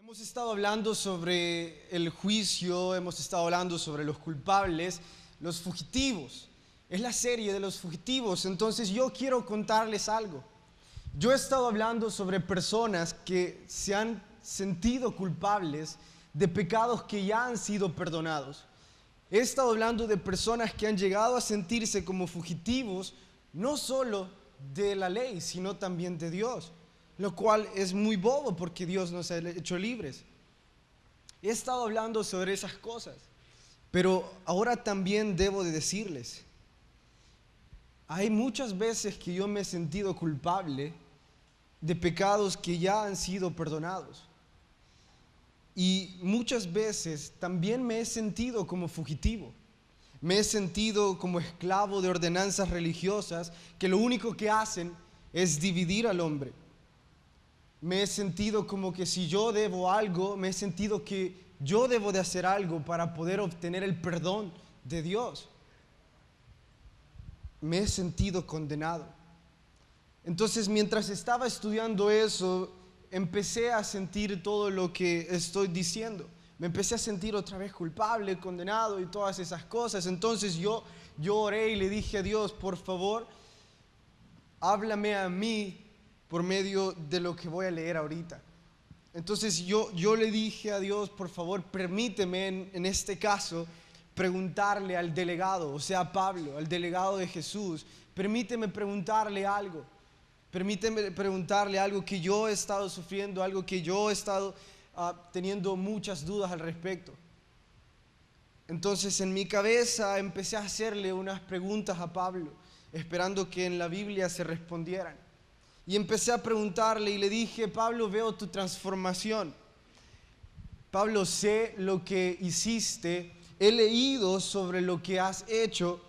Hemos estado hablando sobre el juicio, hemos estado hablando sobre los culpables, los fugitivos. Es la serie de los fugitivos, entonces yo quiero contarles algo. Yo he estado hablando sobre personas que se han sentido culpables de pecados que ya han sido perdonados. He estado hablando de personas que han llegado a sentirse como fugitivos, no solo de la ley, sino también de Dios, lo cual es muy bobo porque Dios nos ha hecho libres. He estado hablando sobre esas cosas, pero ahora también debo de decirles, hay muchas veces que yo me he sentido culpable de pecados que ya han sido perdonados. Y muchas veces también me he sentido como fugitivo. Me he sentido como esclavo de ordenanzas religiosas que lo único que hacen es dividir al hombre. Me he sentido como que si yo debo algo, me he sentido que yo debo de hacer algo para poder obtener el perdón de Dios. Me he sentido condenado. Entonces, mientras estaba estudiando eso, empecé a sentir todo lo que estoy diciendo. Me empecé a sentir otra vez culpable, condenado y todas esas cosas. Entonces yo oré y le dije a Dios, por favor, háblame a mí por medio de lo que voy a leer ahorita. Entonces yo le dije a Dios, por favor, permíteme en este caso preguntarle al delegado, o sea, Pablo, al delegado de Jesús, permíteme preguntarle algo. Permíteme preguntarle algo que yo he estado sufriendo, algo que yo he estado teniendo muchas dudas al respecto. Entonces en mi cabeza empecé a hacerle unas preguntas a Pablo, esperando que en la Biblia se respondieran. Y empecé a preguntarle y le dije, Pablo, veo tu transformación. Pablo, sé lo que hiciste, he leído sobre lo que has hecho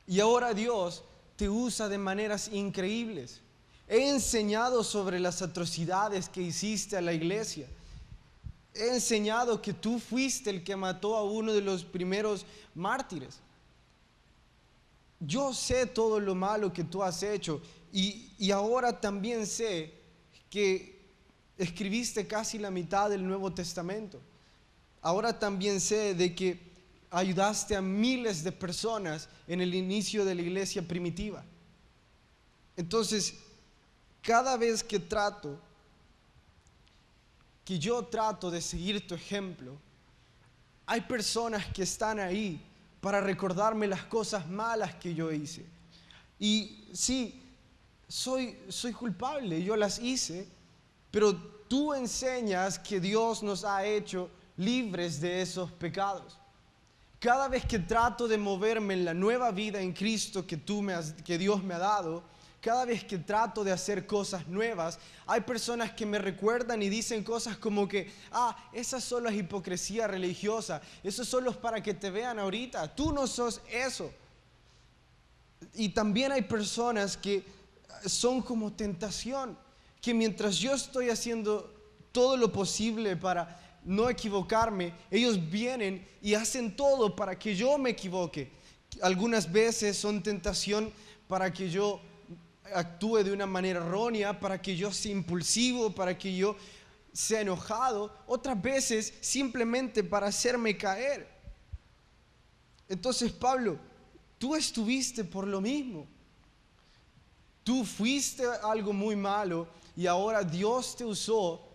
y ahora Dios te usa de maneras increíbles. He enseñado sobre las atrocidades que hiciste a la iglesia. He enseñado que tú fuiste el que mató a uno de los primeros mártires. Yo sé todo lo malo que tú has hecho y ahora también sé que escribiste casi la mitad del Nuevo Testamento. Ahora también sé de que ayudaste a miles de personas en el inicio de la iglesia primitiva. Entonces, cada vez que yo trato de seguir tu ejemplo, hay personas que están ahí para recordarme las cosas malas que yo hice. Y sí, soy culpable, yo las hice, pero tú enseñas que Dios nos ha hecho libres de esos pecados. Cada vez que trato de moverme en la nueva vida en Cristo que Dios me ha dado, cada vez que trato de hacer cosas nuevas, hay personas que me recuerdan y dicen cosas como que, esa solo es hipocresía religiosa, eso solo es para que te vean ahorita, tú no sos eso. Y también hay personas que son como tentación, que mientras yo estoy haciendo todo lo posible para no equivocarme, ellos vienen y hacen todo para que yo me equivoque. Algunas veces son tentación para que yo actúe de una manera errónea, para que yo sea impulsivo, para que yo sea enojado, otras veces simplemente para hacerme caer. Entonces, Pablo, tú estuviste por lo mismo. Tú fuiste algo muy malo y ahora Dios te usó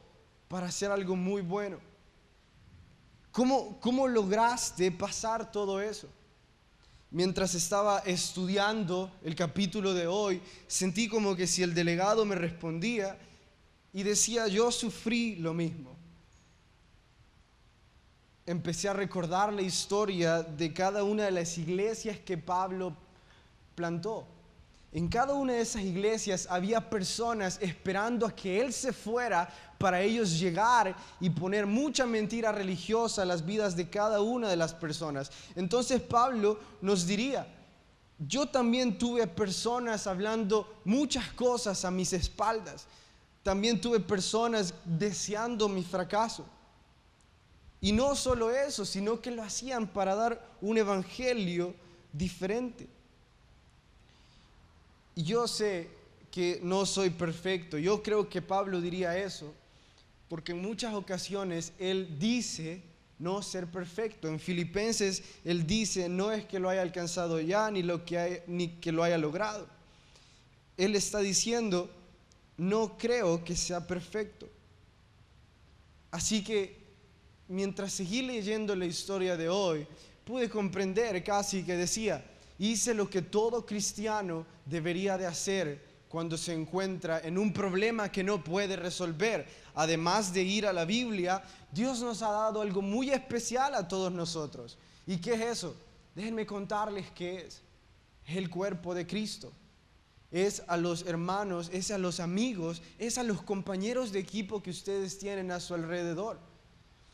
para hacer algo muy bueno. ¿Cómo lograste pasar todo eso? Mientras estaba estudiando el capítulo de hoy, sentí como que si el delegado me respondía y decía, yo sufrí lo mismo. Empecé a recordar la historia de cada una de las iglesias que Pablo plantó. En cada una de esas iglesias había personas esperando a que él se fuera para ellos llegar y poner mucha mentira religiosa a las vidas de cada una de las personas. Entonces Pablo nos diría, yo también tuve personas hablando muchas cosas a mis espaldas. También tuve personas deseando mi fracaso. Y no solo eso, sino que lo hacían para dar un evangelio diferente. Y yo sé que no soy perfecto. Yo creo que Pablo diría eso. porque en muchas ocasiones Él dice no ser perfecto. En Filipenses Él dice, no es que lo haya alcanzado ya, ni que lo haya logrado. Él está diciendo, no creo que sea perfecto. Así que mientras seguí leyendo la historia de hoy, pude comprender casi que decía, hice lo que todo cristiano debería de hacer cuando se encuentra en un problema que no puede resolver. Además de ir a la Biblia, Dios nos ha dado algo muy especial a todos nosotros. ¿Y qué es eso? Déjenme contarles qué es. Es el cuerpo de Cristo. Es a los hermanos, es a los amigos, es a los compañeros de equipo que ustedes tienen a su alrededor.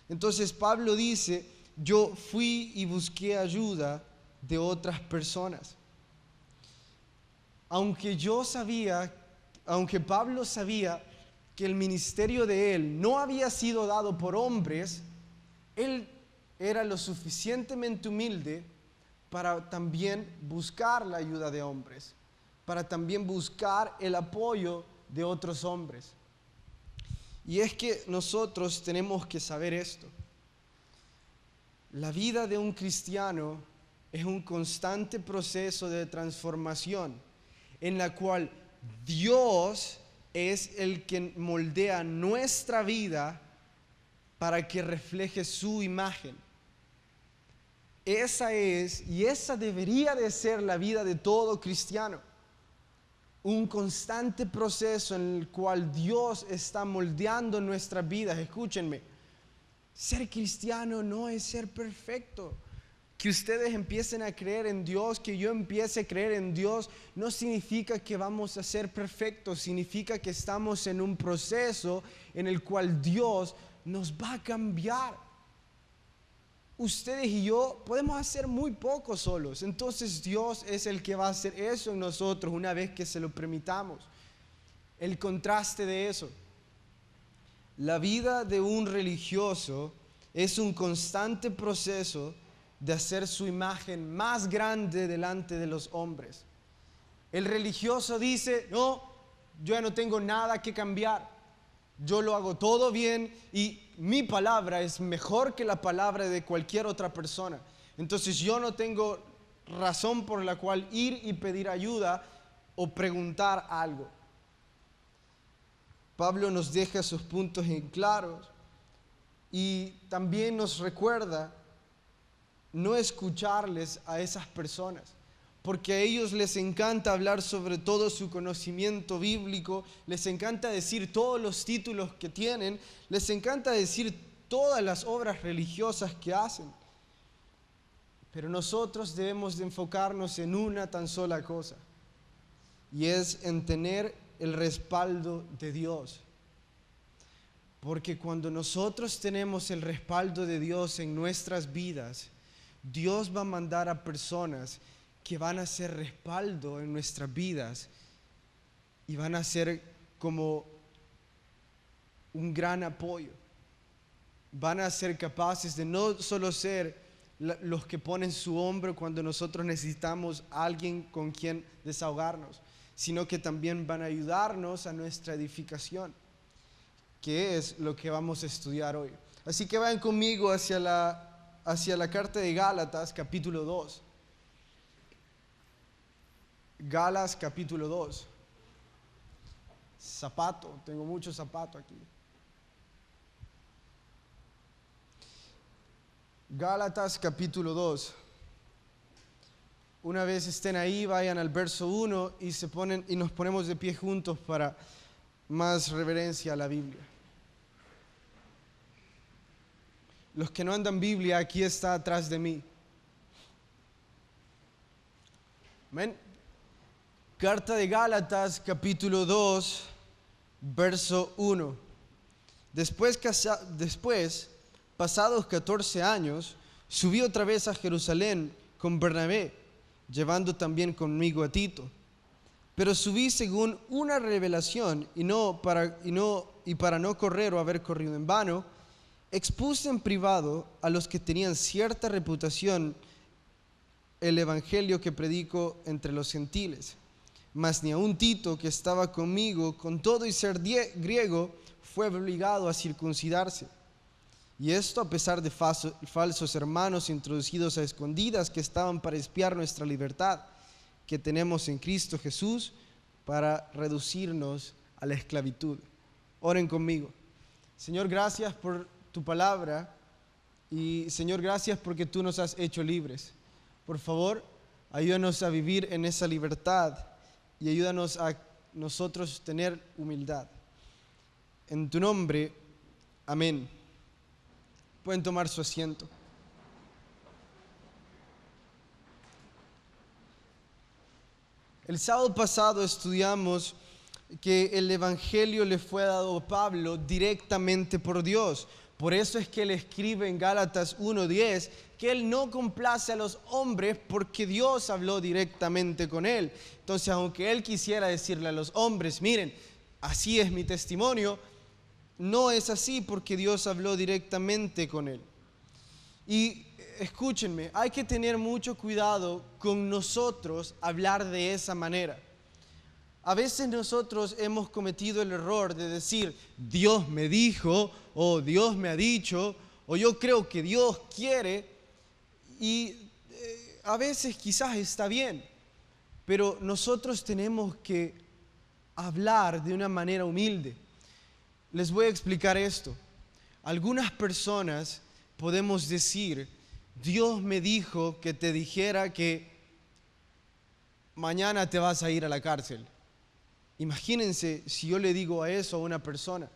Entonces Pablo dice, yo fui y busqué ayuda de otras personas. Aunque Pablo sabía que el ministerio de él no había sido dado por hombres, él era lo suficientemente humilde para también buscar la ayuda de hombres, para también buscar el apoyo de otros hombres. Y es que nosotros tenemos que saber esto. La vida de un cristiano es un constante proceso de transformación en la cual Dios es el que moldea nuestra vida para que refleje su imagen. Esa es y esa debería de ser la vida de todo cristiano. Un constante proceso en el cual Dios está moldeando nuestras vidas. Escúchenme, ser cristiano no es ser perfecto. Que ustedes empiecen a creer en Dios, que yo empiece a creer en Dios, no significa que vamos a ser perfectos, significa que estamos en un proceso en el cual Dios nos va a cambiar. Ustedes y yo podemos hacer muy poco solos, entonces Dios es el que va a hacer eso en nosotros una vez que se lo permitamos. El contraste de eso, la vida de un religioso es un constante proceso de hacer su imagen más grande delante de los hombres. El religioso dice, no, yo ya no tengo nada que cambiar, yo lo hago todo bien y mi palabra es mejor que la palabra de cualquier otra persona. Entonces yo no tengo razón por la cual ir y pedir ayuda o preguntar algo. Pablo nos deja sus puntos en claros y también nos recuerda no escucharles a esas personas, porque a ellos les encanta hablar sobre todo su conocimiento bíblico, les encanta decir todos los títulos que tienen, les encanta decir todas las obras religiosas que hacen. Pero nosotros debemos de enfocarnos en una tan sola cosa, y es en tener el respaldo de Dios. Porque cuando nosotros tenemos el respaldo de Dios en nuestras vidas, Dios va a mandar a personas que van a ser respaldo en nuestras vidas y van a ser como un gran apoyo. Van a ser capaces de no solo ser los que ponen su hombro cuando nosotros necesitamos a alguien con quien desahogarnos, sino que también van a ayudarnos a nuestra edificación, que es lo que vamos a estudiar hoy. Así que vayan conmigo hacia la carta de Gálatas, capítulo 2. Gálatas, capítulo 2. Zapato, tengo mucho zapato aquí. Gálatas, capítulo 2. Una vez estén ahí, vayan al verso 1 y nos ponemos de pie juntos para más reverencia a la Biblia. Los que no andan Biblia, aquí está atrás de mí. Amén. Carta de Gálatas, capítulo 2, verso 1. Después, pasados 14 años, subí otra vez a Jerusalén con Bernabé, llevando también conmigo a Tito. Pero subí según una revelación y para no correr o haber corrido en vano, expuse en privado a los que tenían cierta reputación el evangelio que predico entre los gentiles. mas ni aun Tito, que estaba conmigo, con todo y ser griego, fue obligado a circuncidarse. Y esto a pesar de falsos hermanos introducidos a escondidas que estaban para espiar nuestra libertad que tenemos en Cristo Jesús para reducirnos a la esclavitud. Oren conmigo. Señor, gracias por tu palabra y Señor, gracias porque tú nos has hecho libres. Por favor, ayúdanos a vivir en esa libertad y ayúdanos a nosotros tener humildad. En tu nombre, amén. Pueden tomar su asiento. El sábado pasado estudiamos que el evangelio le fue dado a Pablo directamente por Dios. Por eso es que él escribe en Gálatas 1:10 que él no complace a los hombres porque Dios habló directamente con él. Entonces, aunque él quisiera decirle a los hombres, miren, así es mi testimonio, no es así porque Dios habló directamente con él. Y escúchenme, hay que tener mucho cuidado con nosotros hablar de esa manera. A veces nosotros hemos cometido el error de decir, Dios me dijo, o Dios me ha dicho, o yo creo que Dios quiere, y a veces quizás está bien, pero nosotros tenemos que hablar de una manera humilde. Les voy a explicar esto. Algunas personas podemos decir, Dios me dijo que te dijera que mañana te vas a ir a la cárcel. Imagínense si yo le digo eso a una persona.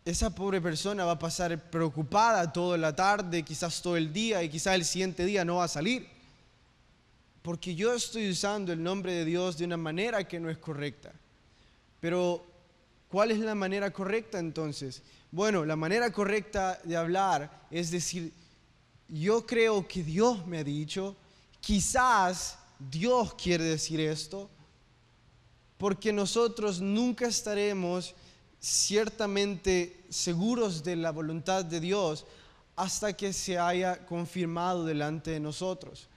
Esa pobre persona va a pasar preocupada toda la tarde, quizás todo el día, y quizás el siguiente día no va a salir. Porque yo estoy usando el nombre de Dios de una manera que no es correcta. Pero, ¿cuál es la manera correcta entonces? Bueno, la manera correcta de hablar es decir, yo creo que Dios me ha dicho, quizás Dios quiere decir esto, porque nosotros nunca estaremos ciertamente seguros de la voluntad de Dios hasta que se haya confirmado delante de nosotros.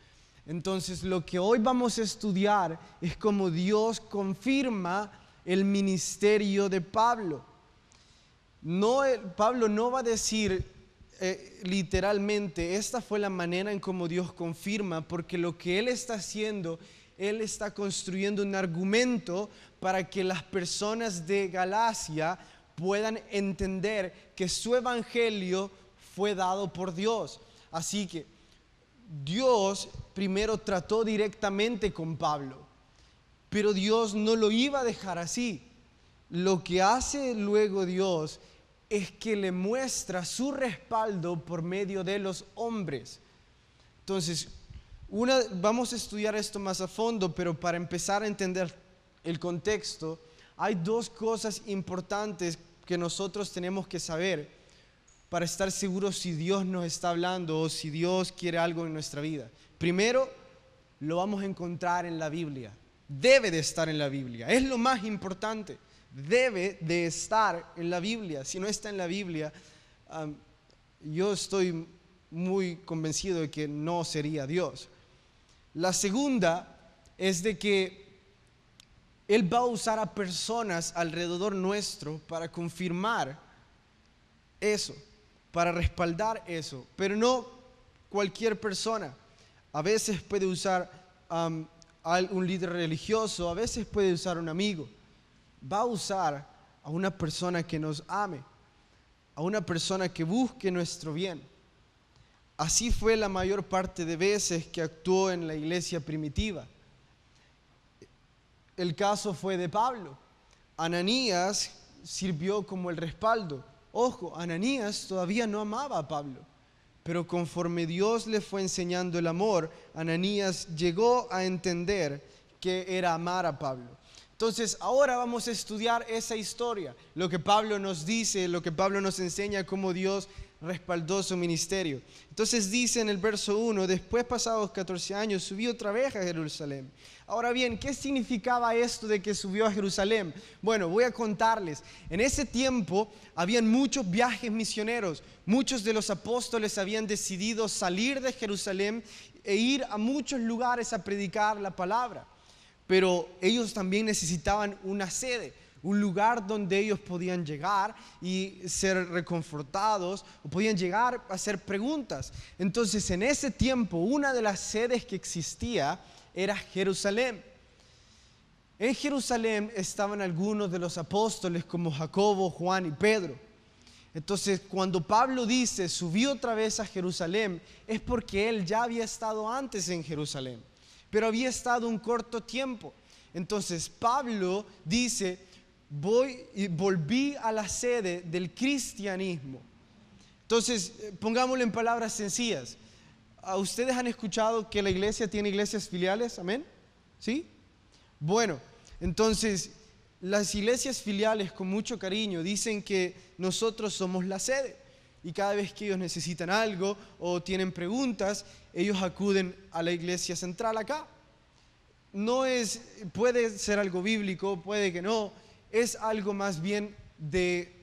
Entonces, lo que hoy vamos a estudiar es cómo Dios confirma el ministerio de Pablo. Pablo no va a decir literalmente, esta fue la manera en cómo Dios confirma, porque lo que él está haciendo, él está construyendo un argumento para que las personas de Galacia puedan entender que su evangelio fue dado por Dios. Así que Dios primero trató directamente con Pablo, pero Dios no lo iba a dejar así. Lo que hace luego Dios es que le muestra su respaldo por medio de los hombres. Entonces, vamos a estudiar esto más a fondo, pero para empezar a entender el contexto, hay dos cosas importantes que nosotros tenemos que saber para estar seguros si Dios nos está hablando o si Dios quiere algo en nuestra vida. Primero, lo vamos a encontrar en la Biblia. Debe de estar en la Biblia. Es lo más importante. Debe de estar en la Biblia. Si no está en la Biblia, yo estoy muy convencido de que no sería Dios. La segunda es de que Él va a usar a personas alrededor nuestro para confirmar eso, para respaldar eso, pero no cualquier persona. A veces puede usar a un líder religioso, a veces puede usar a un amigo. Va a usar a una persona que nos ame, a una persona que busque nuestro bien. Así fue la mayor parte de veces que actuó en la iglesia primitiva. El caso fue de Pablo. Ananías sirvió como el respaldo. Ojo, Ananías todavía no amaba a Pablo, pero conforme Dios le fue enseñando el amor, Ananías llegó a entender que era amar a Pablo. Entonces, ahora vamos a estudiar esa historia, lo que Pablo nos dice, lo que Pablo nos enseña, cómo Dios respaldó su ministerio. Entonces dice en el verso 1, después pasados 14 años, subió otra vez a Jerusalén. Ahora bien, ¿qué significaba esto de que subió a Jerusalén? Bueno, voy a contarles. En ese tiempo habían muchos viajes misioneros. Muchos de los apóstoles habían decidido salir de Jerusalén e ir a muchos lugares a predicar la palabra. pero ellos también necesitaban una sede, un lugar donde ellos podían llegar y ser reconfortados, o podían llegar a hacer preguntas. Entonces, en ese tiempo, una de las sedes que existía era Jerusalén. En Jerusalén estaban algunos de los apóstoles como Jacobo, Juan y Pedro. Entonces, cuando Pablo dice, subí otra vez a Jerusalén, es porque él ya había estado antes en Jerusalén, pero había estado un corto tiempo. Entonces, Pablo dice, volví a la sede del cristianismo. Entonces, pongámoslo en palabras sencillas. ¿Ustedes han escuchado que la iglesia tiene iglesias filiales? ¿Amén? ¿Sí? Bueno, entonces las iglesias filiales con mucho cariño dicen que nosotros somos la sede y cada vez que ellos necesitan algo o tienen preguntas, ellos acuden a la iglesia central acá. Puede ser algo bíblico, puede que no, es algo más bien de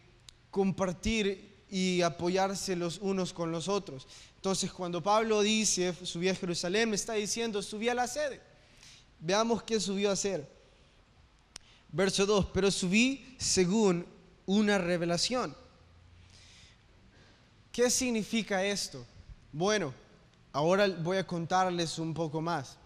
compartir y apoyarse los unos con los otros. Entonces, cuando Pablo dice, subí a Jerusalén, me está diciendo, subí a la sede. Veamos qué subió a hacer. Verso 2, pero subí según una revelación. ¿Qué significa esto? Bueno, ahora voy a contarles un poco más.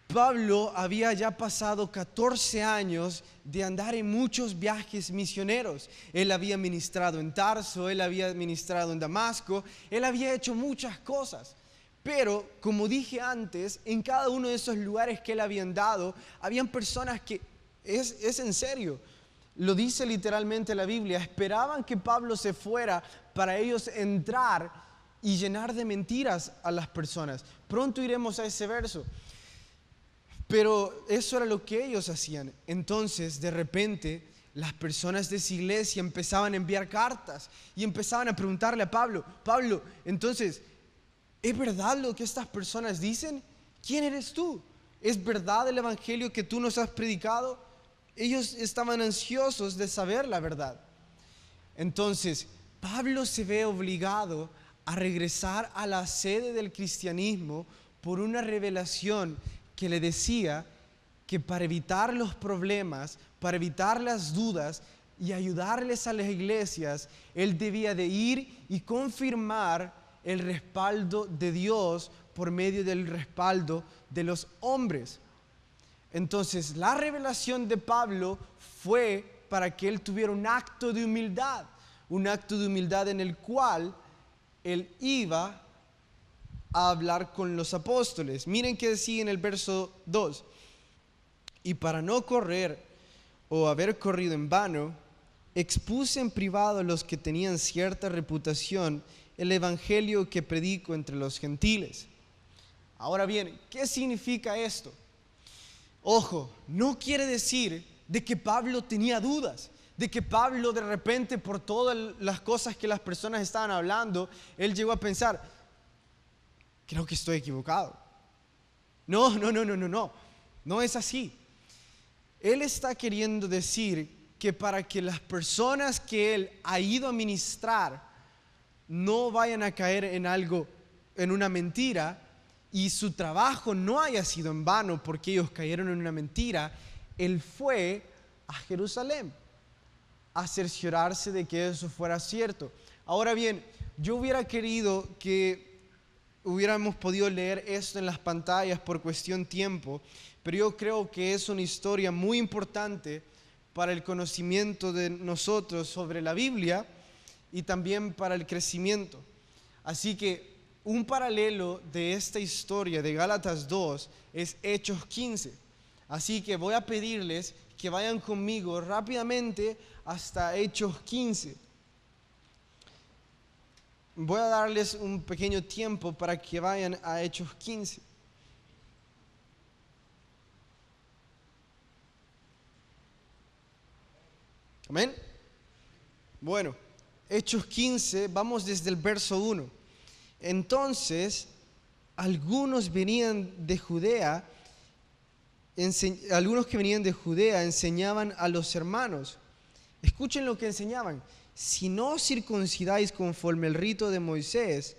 Pablo había ya pasado 14 años de andar en muchos viajes misioneros. Él había ministrado en Tarso, él había ministrado en Damasco, él había hecho muchas cosas. Pero, como dije antes, en cada uno de esos lugares que él había andado, habían personas que, es en serio, lo dice literalmente la Biblia, esperaban que Pablo se fuera para ellos entrar y llenar de mentiras a las personas. Pronto iremos a ese verso. Pero eso era lo que ellos hacían. Entonces, de repente, las personas de esa iglesia empezaban a enviar cartas y empezaban a preguntarle a Pablo, entonces, ¿es verdad lo que estas personas dicen? ¿Quién eres tú? ¿Es verdad el evangelio que tú nos has predicado? Ellos estaban ansiosos de saber la verdad. Entonces, Pablo se ve obligado a regresar a la sede del cristianismo por una revelación que le decía que para evitar los problemas, para evitar las dudas y ayudarles a las iglesias, él debía de ir y confirmar el respaldo de Dios por medio del respaldo de los hombres. Entonces, la revelación de Pablo fue para que él tuviera un acto de humildad en el cual él iba a hablar con los apóstoles. Miren qué decía en el verso 2. Y para no correr o haber corrido en vano, expuse en privado a los que tenían cierta reputación el evangelio que predico entre los gentiles. Ahora bien, ¿qué significa esto? Ojo, no quiere decir de que Pablo tenía dudas, de que Pablo de repente por todas las cosas que las personas estaban hablando, él llegó a pensar, creo que estoy equivocado. No es así. Él está queriendo decir que para que las personas que él ha ido a ministrar no vayan a caer en algo, en una mentira, y su trabajo no haya sido en vano porque ellos cayeron en una mentira, él fue a Jerusalén a cerciorarse de que eso fuera cierto. Ahora bien, yo hubiera querido que hubiéramos podido leer esto en las pantallas por cuestión tiempo, pero yo creo que es una historia muy importante para el conocimiento de nosotros sobre la Biblia y también para el crecimiento. Así que un paralelo de esta historia de Gálatas 2 es Hechos 15. Así que voy a pedirles que vayan conmigo rápidamente hasta Hechos 15. Voy a darles un pequeño tiempo para que vayan a Hechos 15. Amén. Bueno, Hechos 15, vamos desde el verso 1. Entonces, algunos que venían de Judea enseñaban a los hermanos. Escuchen lo que enseñaban. Si no circuncidáis conforme el rito de Moisés,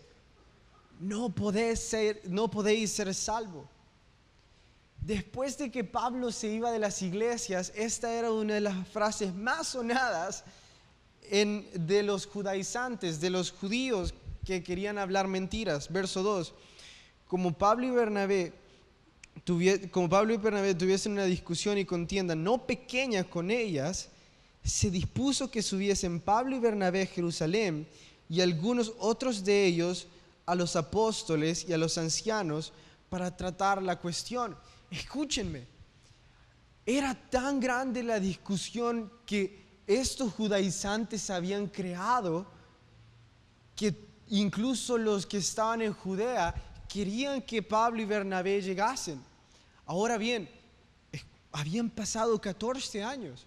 no podéis ser salvos. Después de que Pablo se iba de las iglesias, esta era una de las frases más sonadas de los judaizantes, de los judíos que querían hablar mentiras. Verso 2. Como Pablo y Bernabé tuviesen una discusión y contienda no pequeña con ellas, se dispuso que subiesen Pablo y Bernabé a Jerusalén y algunos otros de ellos a los apóstoles y a los ancianos para tratar la cuestión. Escúchenme, era tan grande la discusión que estos judaizantes habían creado que incluso los que estaban en Judea querían que Pablo y Bernabé llegasen. Ahora bien, habían pasado 14 años.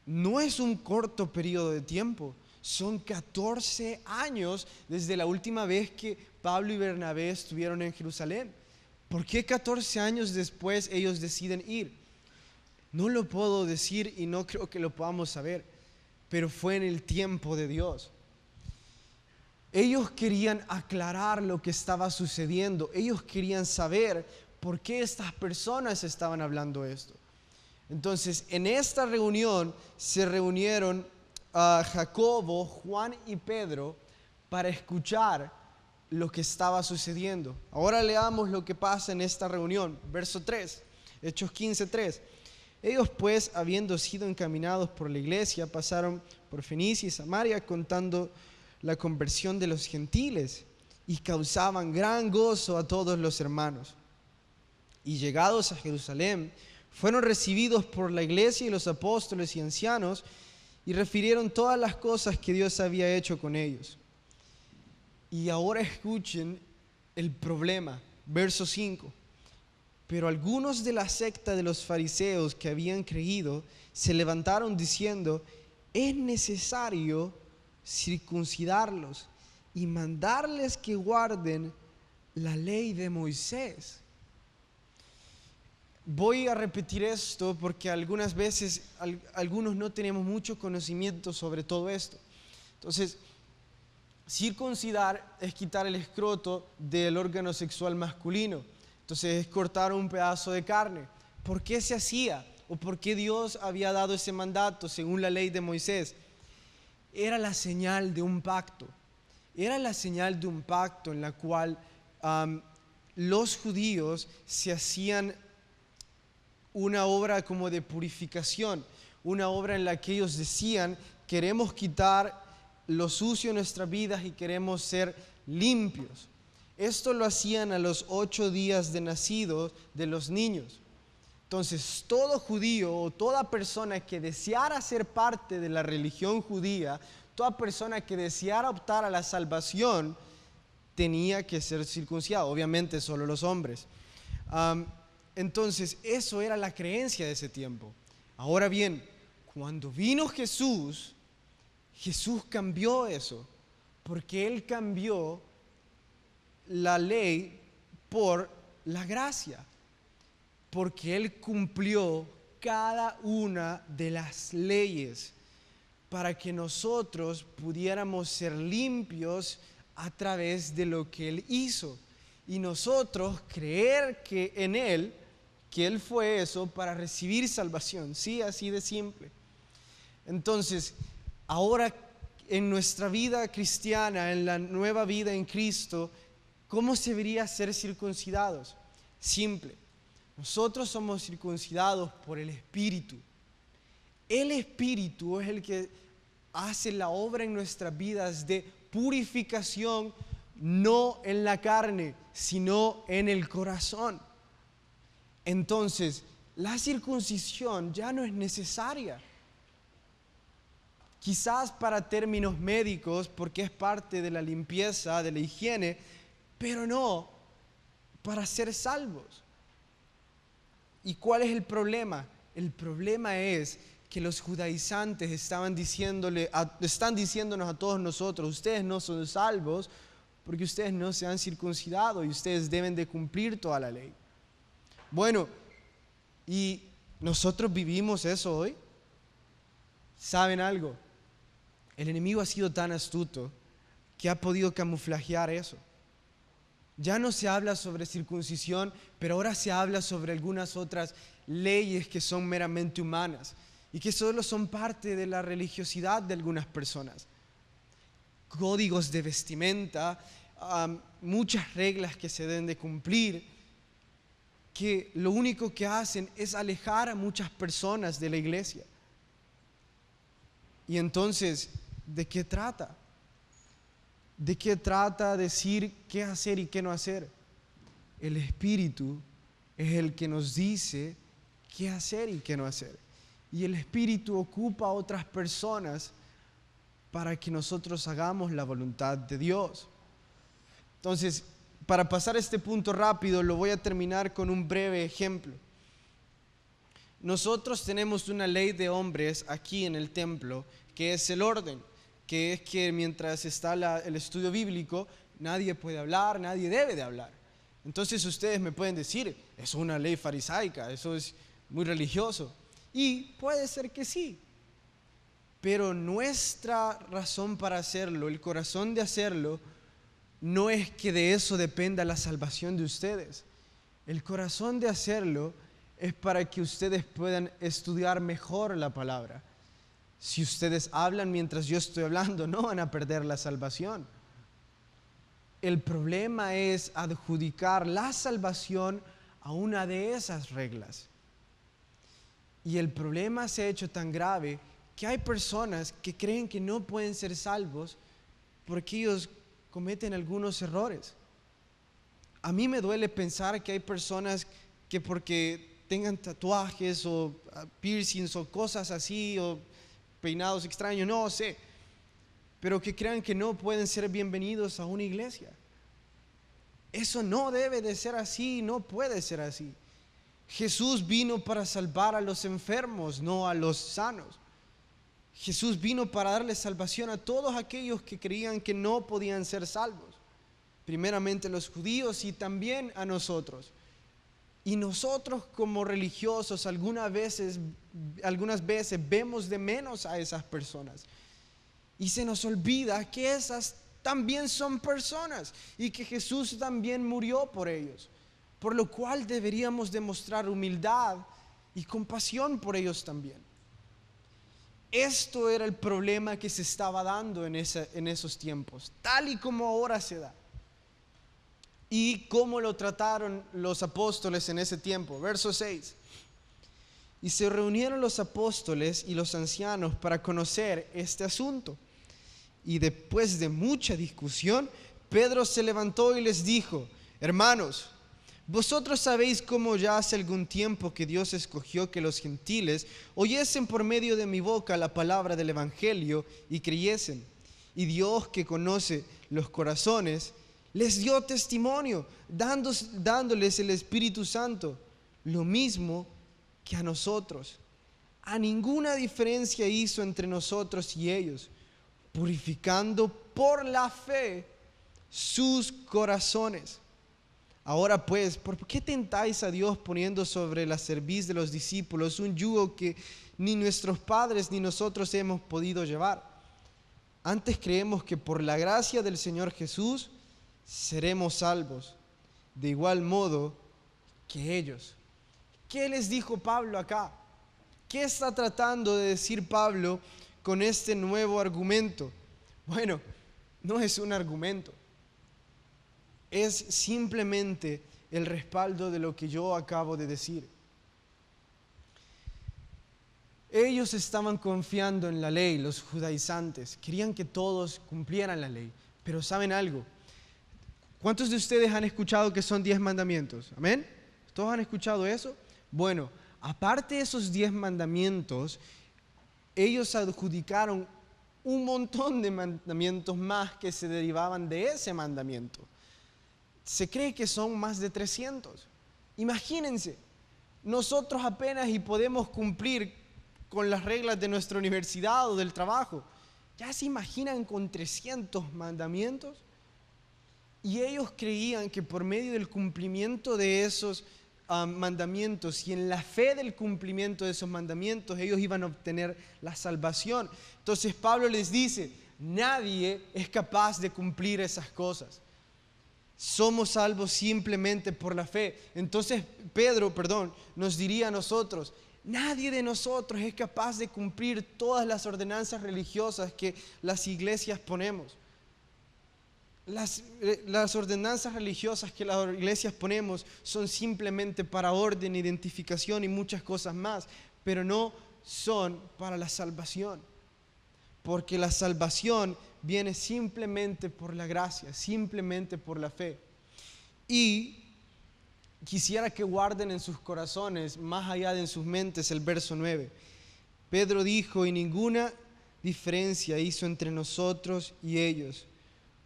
No es un corto periodo de tiempo, son 14 años desde la última vez que Pablo y Bernabé estuvieron en Jerusalén. ¿Por qué 14 años después ellos deciden ir? No lo puedo decir y no creo que lo podamos saber, pero fue en el tiempo de Dios. Ellos querían aclarar lo que estaba sucediendo. Ellos querían saber por qué estas personas estaban hablando esto. Entonces, en esta reunión se reunieron Jacobo, Juan y Pedro para escuchar lo que estaba sucediendo. Ahora leamos lo que pasa en esta reunión. Verso 3, Hechos 15:3. Ellos pues, habiendo sido encaminados por la iglesia, pasaron por Fenicia y Samaria contando la conversión de los gentiles y causaban gran gozo a todos los hermanos. Y llegados a Jerusalén, fueron recibidos por la iglesia y los apóstoles y ancianos y refirieron todas las cosas que Dios había hecho con ellos. Y ahora escuchen el problema, verso 5. Pero algunos de la secta de los fariseos que habían creído se levantaron diciendo: es necesario circuncidarlos y mandarles que guarden la ley de Moisés. Voy a repetir esto porque algunas veces algunos no tenemos mucho conocimiento sobre todo esto. Entonces, circuncidar es quitar el escroto del órgano sexual masculino. Entonces es cortar un pedazo de carne. ¿Por qué se hacía? ¿O por qué Dios había dado ese mandato según la ley de Moisés? Era la señal de un pacto. Era la señal de un pacto en la cual los judíos se hacían una obra como de purificación, una obra en la que ellos decían: queremos quitar lo sucio de nuestras vidas y queremos ser limpios. Esto lo hacían a los 8 días de nacidos de los niños. Entonces, todo judío o toda persona que deseara ser parte de la religión judía, toda persona que deseara optar a la salvación, tenía que ser circuncidado. Obviamente, solo los hombres. Entonces, eso era la creencia de ese tiempo. Ahora bien, cuando vino Jesús cambió eso, porque Él cambió la ley por la gracia, porque Él cumplió cada una de las leyes para que nosotros pudiéramos ser limpios a través de lo que Él hizo y nosotros creer en Él, que Él fue eso para recibir salvación. Sí, así de simple. Entonces, ahora en nuestra vida cristiana, en la nueva vida en Cristo, ¿cómo se debería ser circuncidados? Simple. Nosotros somos circuncidados por el Espíritu. El Espíritu es el que hace la obra en nuestras vidas de purificación, no en la carne, sino en el corazón. Entonces, la circuncisión ya no es necesaria. Quizás para términos médicos, porque es parte de la limpieza, de la higiene, pero no para ser salvos. ¿Y cuál es el problema? El problema es que los judaizantes están diciéndonos a todos nosotros: ustedes no son salvos porque ustedes no se han circuncidado y ustedes deben de cumplir toda la ley. Bueno, ¿y nosotros vivimos eso hoy? ¿Saben algo? El enemigo ha sido tan astuto que ha podido camuflajear eso. Ya no se habla sobre circuncisión, pero ahora se habla sobre algunas otras leyes que son meramente humanas y que solo son parte de la religiosidad de algunas personas. Códigos de vestimenta, muchas reglas que se deben de cumplir, que lo único que hacen es alejar a muchas personas de la iglesia. Y entonces, ¿de qué trata? ¿De qué trata decir qué hacer y qué no hacer? El Espíritu es el que nos dice qué hacer y qué no hacer. Y el Espíritu ocupa a otras personas para que nosotros hagamos la voluntad de Dios. Entonces, para pasar este punto rápido, lo voy a terminar con un breve ejemplo. Nosotros tenemos una ley de hombres aquí en el templo, que es el orden, que es que mientras está el estudio bíblico, nadie puede hablar, nadie debe de hablar. Entonces ustedes me pueden decir, es una ley farisaica, eso es muy religioso. Y puede ser que sí, pero nuestra razón para hacerlo, el corazón de hacerlo, no es que de eso dependa la salvación de ustedes. El corazón de hacerlo es para que ustedes puedan estudiar mejor la palabra. Si ustedes hablan mientras yo estoy hablando, no van a perder la salvación. El problema es adjudicar la salvación a una de esas reglas. Y el problema se ha hecho tan grave que hay personas que creen que no pueden ser salvos porque ellos cometen algunos errores. A mí me duele pensar que hay personas que porque tengan tatuajes o piercings o cosas así o peinados extraños, no sé, pero que crean que no pueden ser bienvenidos a una iglesia. Eso no debe de ser así, no puede ser así. Jesús vino para salvar a los enfermos, no a los sanos. Jesús vino para darle salvación a todos aquellos que creían que no podían ser salvos. Primeramente los judíos y también a nosotros. Y nosotros como religiosos algunas veces vemos de menos a esas personas. Y se nos olvida que esas también son personas y que Jesús también murió por ellos. Por lo cual deberíamos demostrar humildad y compasión por ellos también. Esto era el problema que se estaba dando en esos tiempos, tal y como ahora se da. ¿Y cómo lo trataron los apóstoles en ese tiempo? Verso 6. Y se reunieron los apóstoles y los ancianos para conocer este asunto. Y después de mucha discusión, Pedro se levantó y les dijo: hermanos, vosotros sabéis cómo ya hace algún tiempo que Dios escogió que los gentiles oyesen por medio de mi boca la palabra del evangelio y creyesen. Y Dios, que conoce los corazones, les dio testimonio, dándoles el Espíritu Santo, lo mismo que a nosotros. A ninguna diferencia hizo entre nosotros y ellos, purificando por la fe sus corazones. Ahora pues, ¿por qué tentáis a Dios poniendo sobre la cerviz de los discípulos un yugo que ni nuestros padres ni nosotros hemos podido llevar? Antes creemos que por la gracia del Señor Jesús seremos salvos, de igual modo que ellos. ¿Qué les dijo Pablo acá? ¿Qué está tratando de decir Pablo con este nuevo argumento? Bueno, no es un argumento. Es simplemente el respaldo de lo que yo acabo de decir. Ellos estaban confiando en la ley, los judaizantes. Querían que todos cumplieran la ley. Pero ¿saben algo? ¿Cuántos de ustedes han escuchado que son 10 mandamientos? ¿Amén? ¿Todos han escuchado eso? Bueno, aparte de esos 10 mandamientos, ellos adjudicaron un montón de mandamientos más que se derivaban de ese mandamiento. Se cree que son más de 300. Imagínense, nosotros apenas y podemos cumplir con las reglas de nuestra universidad o del trabajo. ¿Ya se imaginan con 300 mandamientos? Y ellos creían que por medio del cumplimiento de esos mandamientos y en la fe del cumplimiento de esos mandamientos, ellos iban a obtener la salvación. Entonces Pablo les dice, nadie es capaz de cumplir esas cosas. Somos salvos simplemente por la fe. Entonces Pedro, nos diría a nosotros: nadie de nosotros es capaz de cumplir todas las ordenanzas religiosas que las iglesias ponemos. Las ordenanzas religiosas que las iglesias ponemos son simplemente para orden, identificación y muchas cosas más, pero no son para la salvación. Porque la salvación viene simplemente por la gracia, simplemente por la fe. Y quisiera que guarden en sus corazones, más allá de en sus mentes, el verso 9. Pedro dijo: y ninguna diferencia hizo entre nosotros y ellos,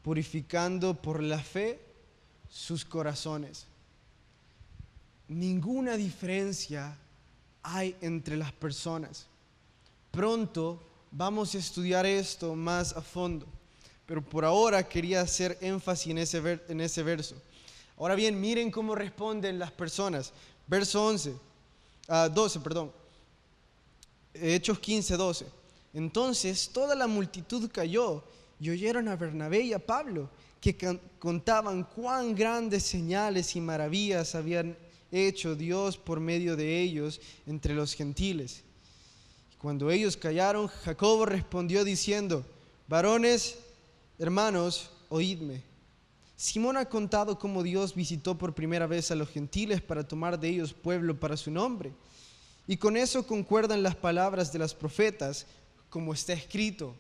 purificando por la fe sus corazones. Ninguna diferencia hay entre las personas. Pronto vamos a estudiar esto más a fondo, pero por ahora quería hacer énfasis en ese verso. Ahora bien, miren cómo responden las personas. Verso 12. Hechos 15:12. Entonces toda la multitud cayó y oyeron a Bernabé y a Pablo, que contaban cuán grandes señales y maravillas habían hecho Dios por medio de ellos entre los gentiles. Cuando ellos callaron, Jacobo respondió diciendo: varones, hermanos, oídme. Simón ha contado cómo Dios visitó por primera vez a los gentiles para tomar de ellos pueblo para su nombre. Y con eso concuerdan las palabras de los profetas, como está escrito.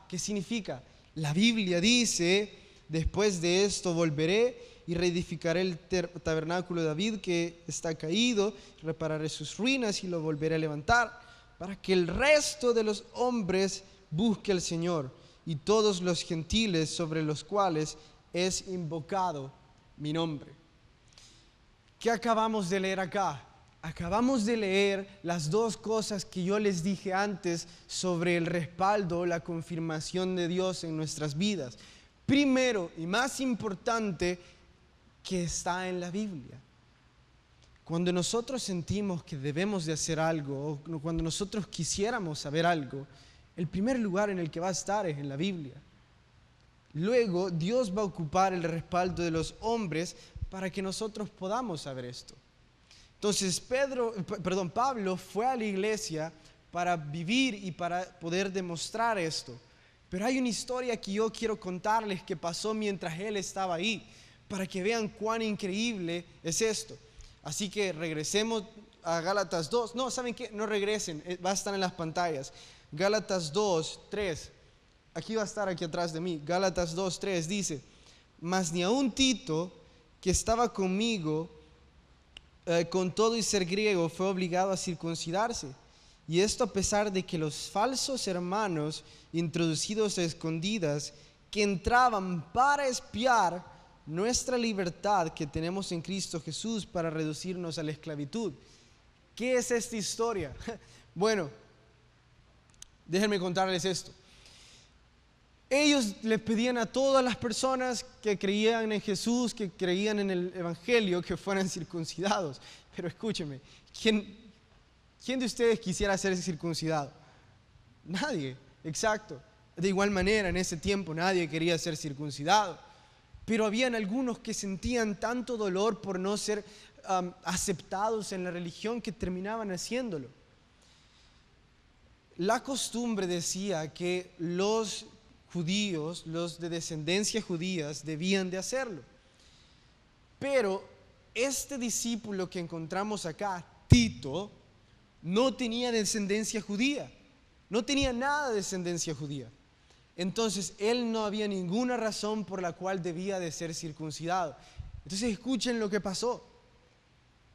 ¿Qué significa? La Biblia dice: después de esto volveré y reedificaré el tabernáculo de David que está caído, repararé sus ruinas y lo volveré a levantar, para que el resto de los hombres busque al Señor, y todos los gentiles sobre los cuales es invocado mi nombre. ¿Qué acabamos de leer acá? Acabamos de leer las dos cosas que yo les dije antes sobre el respaldo, la confirmación de Dios en nuestras vidas. Primero y más importante, que está en la Biblia. Cuando nosotros sentimos que debemos de hacer algo, o cuando nosotros quisiéramos saber algo, el primer lugar en el que va a estar es en la Biblia. Luego Dios va a ocupar el respaldo de los hombres para que nosotros podamos saber esto. Entonces Pablo fue a la iglesia para vivir y para poder demostrar esto. Pero hay una historia que yo quiero contarles que pasó mientras él estaba ahí, para que vean cuán increíble es esto. Así que regresemos a Gálatas 2. No, ¿saben qué? No regresen, va a estar en las pantallas. Gálatas 2:3. Aquí va a estar, aquí atrás de mí. Gálatas 2:3 dice: mas ni aun Tito, que estaba conmigo, con todo y ser griego, fue obligado a circuncidarse. Y esto a pesar de que los falsos hermanos, introducidos a escondidas, que entraban para espiar nuestra libertad que tenemos en Cristo Jesús para reducirnos a la esclavitud. ¿Qué es esta historia? Bueno, déjenme contarles esto. Ellos le pedían a todas las personas que creían en Jesús, que creían en el Evangelio, que fueran circuncidados. Pero escúcheme, ¿quién de ustedes quisiera ser circuncidado? Nadie, exacto. De igual manera, en ese tiempo nadie quería ser circuncidado. Pero habían algunos que sentían tanto dolor por no ser aceptados en la religión que terminaban haciéndolo. La costumbre decía que los judíos, los de descendencia judías, debían de hacerlo. Pero este discípulo que encontramos acá, Tito, no tenía descendencia judía, no tenía nada de descendencia judía. Entonces él no había ninguna razón por la cual debía de ser circuncidado. Entonces escuchen lo que pasó.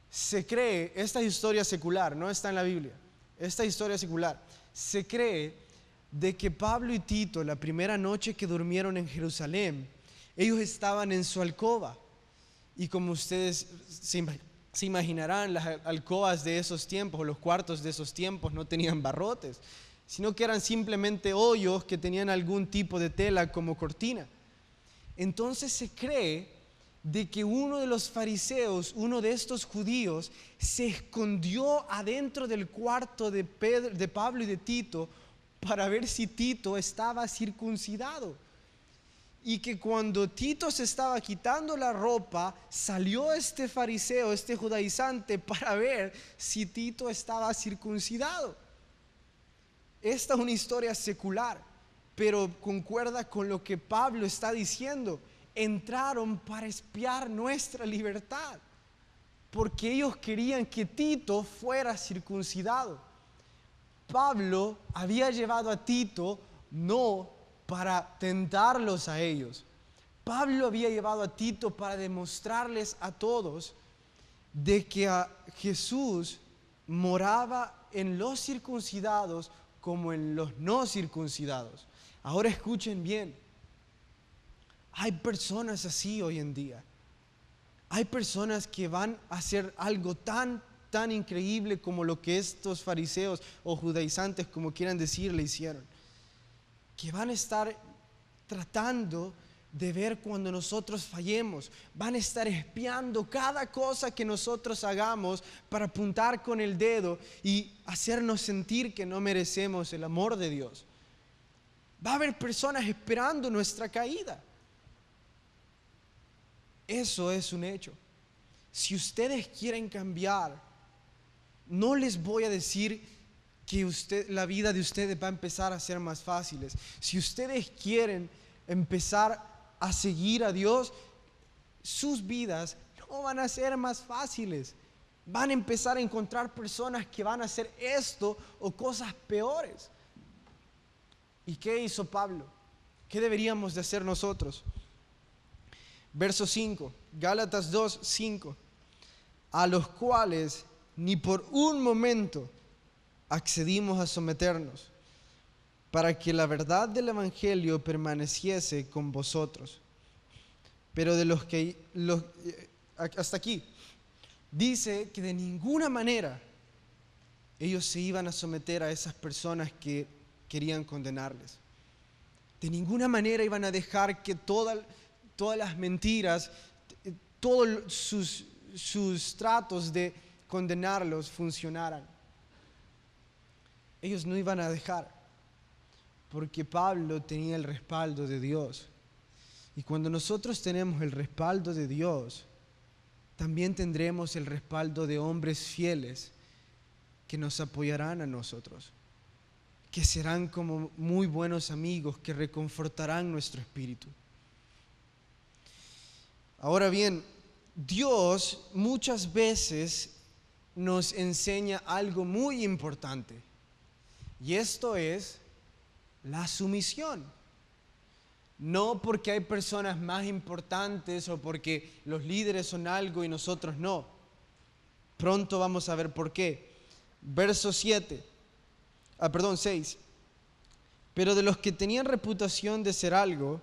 Se cree, esta historia secular, no está en la Biblia, esta historia secular, se cree de que Pablo y Tito, la primera noche que durmieron en Jerusalén, ellos estaban en su alcoba. Y como ustedes se imaginarán, las alcobas de esos tiempos, o los cuartos de esos tiempos, no tenían barrotes, sino que eran simplemente hoyos que tenían algún tipo de tela como cortina. Entonces se cree de que uno de los fariseos, uno de estos judíos, se escondió adentro del cuarto de Pablo y de Tito para ver si Tito estaba circuncidado. y que cuando Tito se estaba quitando la ropa, salió este fariseo, este judaizante, para ver si Tito estaba circuncidado. Esta es una historia secular, pero concuerda con lo que Pablo está diciendo. Entraron para espiar nuestra libertad, porque ellos querían que Tito fuera circuncidado. Pablo había llevado a Tito no para tentarlos a ellos. Pablo había llevado a Tito para demostrarles a todos de que Jesús moraba en los circuncidados como en los no circuncidados. Ahora escuchen bien. Hay personas así hoy en día. Hay personas que van a hacer algo tan increíble como lo que estos fariseos o judaizantes, como quieran decirle, hicieron. Que van a estar tratando de ver cuando nosotros fallemos. Van a estar espiando cada cosa que nosotros hagamos para apuntar con el dedo y hacernos sentir que no merecemos el amor de Dios. Va a haber personas esperando nuestra caída. Eso es un hecho. Si ustedes quieren cambiar, no les voy a decir que la vida de ustedes va a empezar a ser más fáciles. Si ustedes quieren empezar a seguir a Dios, sus vidas no van a ser más fáciles. Van a empezar a encontrar personas que van a hacer esto o cosas peores. ¿Y qué hizo Pablo? ¿Qué deberíamos de hacer nosotros? Verso 5, Gálatas 2, 5. A los cuales ni por un momento accedimos a someternos, para que la verdad del Evangelio permaneciese con vosotros. Pero de hasta aquí, dice que de ninguna manera ellos se iban a someter a esas personas que querían condenarles. De ninguna manera iban a dejar que todas las mentiras, todos sus tratos de condenarlos funcionaran. Ellos no iban a dejar, porque Pablo tenía el respaldo de Dios. Y cuando nosotros tenemos el respaldo de Dios, también tendremos el respaldo de hombres fieles que nos apoyarán a nosotros, que serán como muy buenos amigos, que reconfortarán nuestro espíritu. Ahora bien, Dios muchas veces nos enseña algo muy importante, y esto es la sumisión. No porque hay personas más importantes o porque los líderes son algo y nosotros no. Pronto vamos a ver por qué. Verso 6. Pero de los que tenían reputación de ser algo,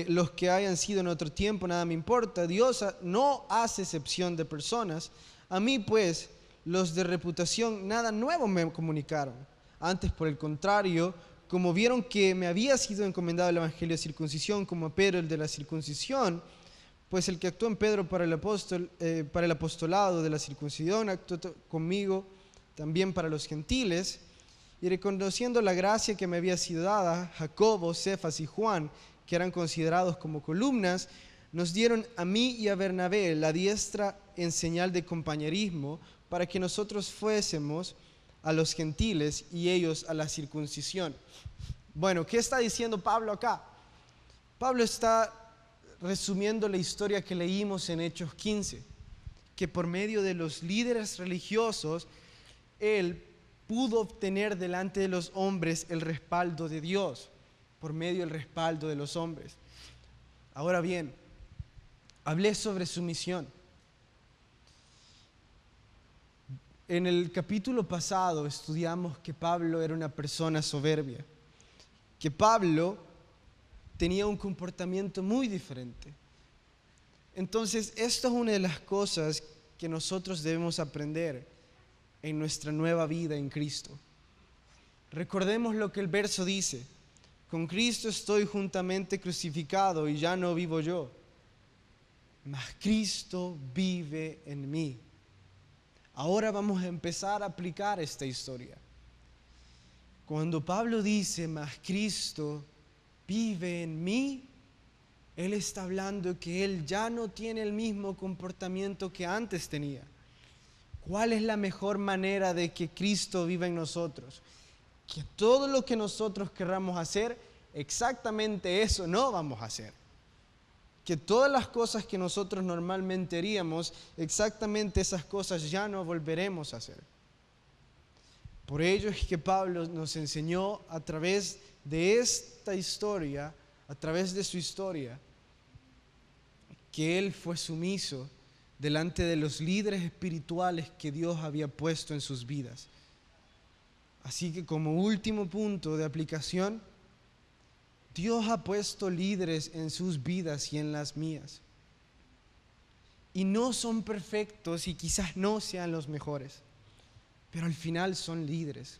los que hayan sido en otro tiempo, nada me importa. Dios no hace excepción de personas. A mí, pues, los de reputación nada nuevo me comunicaron. Antes, por el contrario, como vieron que me había sido encomendado el evangelio de circuncisión, como a Pedro el de la circuncisión, pues el que actuó en Pedro para el apostolado de la circuncisión, actuó conmigo también para los gentiles. Y reconociendo la gracia que me había sido dada, Jacobo, Cefas y Juan, que eran considerados como columnas, nos dieron a mí y a Bernabé la diestra en señal de compañerismo, para que nosotros fuésemos a los gentiles y ellos a la circuncisión. Bueno, ¿qué está diciendo Pablo acá? Pablo está resumiendo la historia que leímos en Hechos 15, que por medio de los líderes religiosos, él pudo obtener delante de los hombres el respaldo de Dios, por medio del respaldo de los hombres. Ahora bien, hablé sobre sumisión. En el capítulo pasado estudiamos que Pablo era una persona soberbia, que Pablo tenía un comportamiento muy diferente. Entonces, esto es una de las cosas que nosotros debemos aprender en nuestra nueva vida en Cristo. Recordemos lo que el verso dice: con Cristo estoy juntamente crucificado y ya no vivo yo, mas Cristo vive en mí. Ahora vamos a empezar a aplicar esta historia. Cuando Pablo dice, mas Cristo vive en mí, Él está hablando que Él ya no tiene el mismo comportamiento que antes tenía. ¿Cuál es la mejor manera de que Cristo viva en nosotros? Que todo lo que nosotros querramos hacer, exactamente eso no vamos a hacer. Que todas las cosas que nosotros normalmente haríamos, exactamente esas cosas ya no volveremos a hacer. Por ello es que Pablo nos enseñó a través de esta historia, a través de su historia, que él fue sumiso delante de los líderes espirituales que Dios había puesto en sus vidas. Así que como último punto de aplicación, Dios ha puesto líderes en sus vidas y en las mías. Y no son perfectos y quizás no sean los mejores, pero al final son líderes.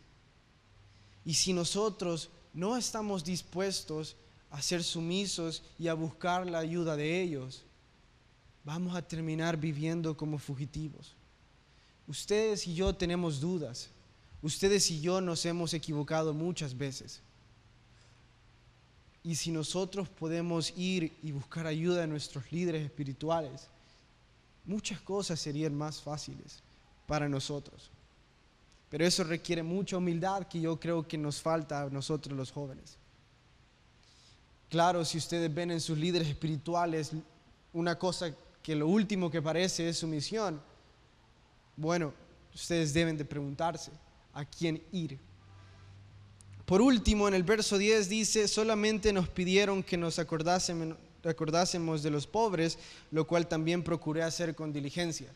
Y si nosotros no estamos dispuestos a ser sumisos y a buscar la ayuda de ellos, vamos a terminar viviendo como fugitivos. Ustedes y yo tenemos dudas. Ustedes y yo nos hemos equivocado muchas veces. Y si nosotros podemos ir y buscar ayuda de nuestros líderes espirituales, muchas cosas serían más fáciles para nosotros. Pero eso requiere mucha humildad que yo creo que nos falta a nosotros los jóvenes. Claro, si ustedes ven en sus líderes espirituales una cosa que lo último que parece es sumisión, bueno, ustedes deben de preguntarse a quién ir. Por último, en el verso 10 dice, solamente nos pidieron que nos acordásemos de los pobres, lo cual también procuré hacer con diligencia.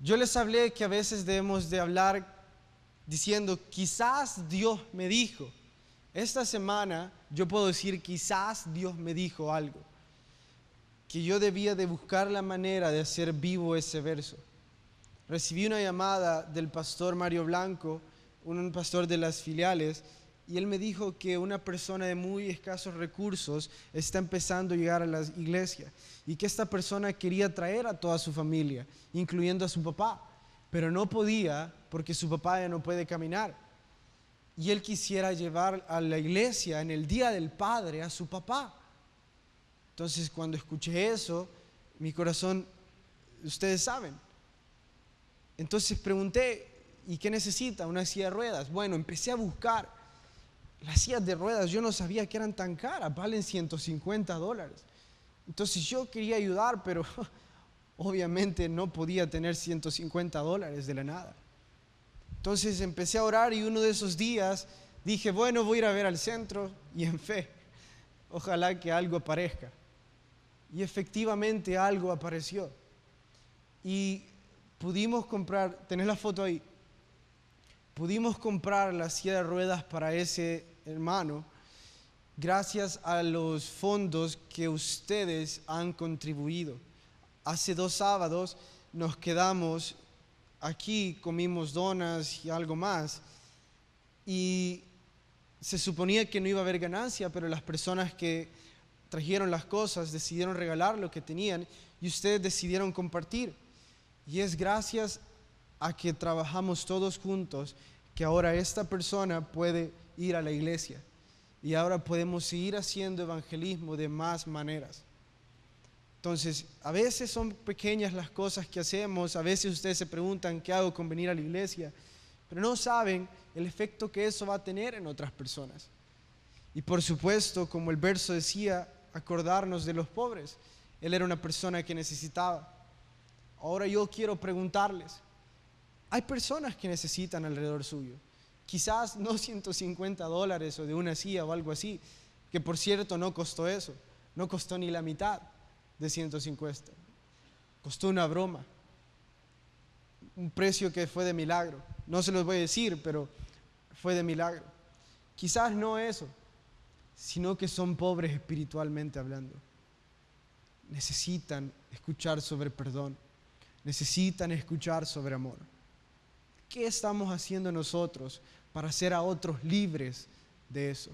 Yo les hablé que a veces debemos de hablar diciendo, quizás Dios me dijo. Esta semana yo puedo decir, quizás Dios me dijo algo, que yo debía de buscar la manera de hacer vivo ese verso. Recibí una llamada del pastor Mario Blanco, un pastor de las filiales, y él me dijo que una persona de muy escasos recursos está empezando a llegar a la iglesia y que esta persona quería traer a toda su familia, incluyendo a su papá, pero no podía porque su papá ya no puede caminar. Y él quisiera llevar a la iglesia en el Día del Padre a su papá. Entonces, cuando escuché eso, mi corazón, ustedes saben. Entonces pregunté, ¿y qué necesita? Una silla de ruedas. Bueno, empecé a buscar. Las sillas de ruedas yo no sabía que eran tan caras, valen $150. Entonces yo quería ayudar, pero obviamente no podía tener $150 de la nada. Entonces empecé a orar y uno de esos días dije, bueno, voy a ir a ver al centro y en fe, ojalá que algo aparezca. Y efectivamente algo apareció. Y pudimos comprar, ¿tenés la foto ahí? Pudimos comprar la silla de ruedas para ese hermano gracias a los fondos que ustedes han contribuido. Hace 2 sábados nos quedamos aquí, comimos donas y algo más, y se suponía que no iba a haber ganancia, pero las personas que trajeron las cosas decidieron regalar lo que tenían y ustedes decidieron compartir. Y es gracias a que trabajamos todos juntos que ahora esta persona puede ir a la iglesia y ahora podemos seguir haciendo evangelismo de más maneras. Entonces, a veces son pequeñas las cosas que hacemos, a veces ustedes se preguntan qué hago con venir a la iglesia, pero no saben el efecto que eso va a tener en otras personas. Y por supuesto, como el verso decía, acordarnos de los pobres. Él era una persona que necesitaba. Ahora yo quiero preguntarles, hay personas que necesitan alrededor suyo, quizás no $150 o de una silla o algo así, que por cierto no costó eso, no costó ni la mitad de 150, costó una broma, un precio que fue de milagro, no se los voy a decir, pero fue de milagro. Quizás no eso, sino que son pobres espiritualmente hablando, necesitan escuchar sobre perdón, necesitan escuchar sobre amor. ¿Qué estamos haciendo nosotros para hacer a otros libres de eso?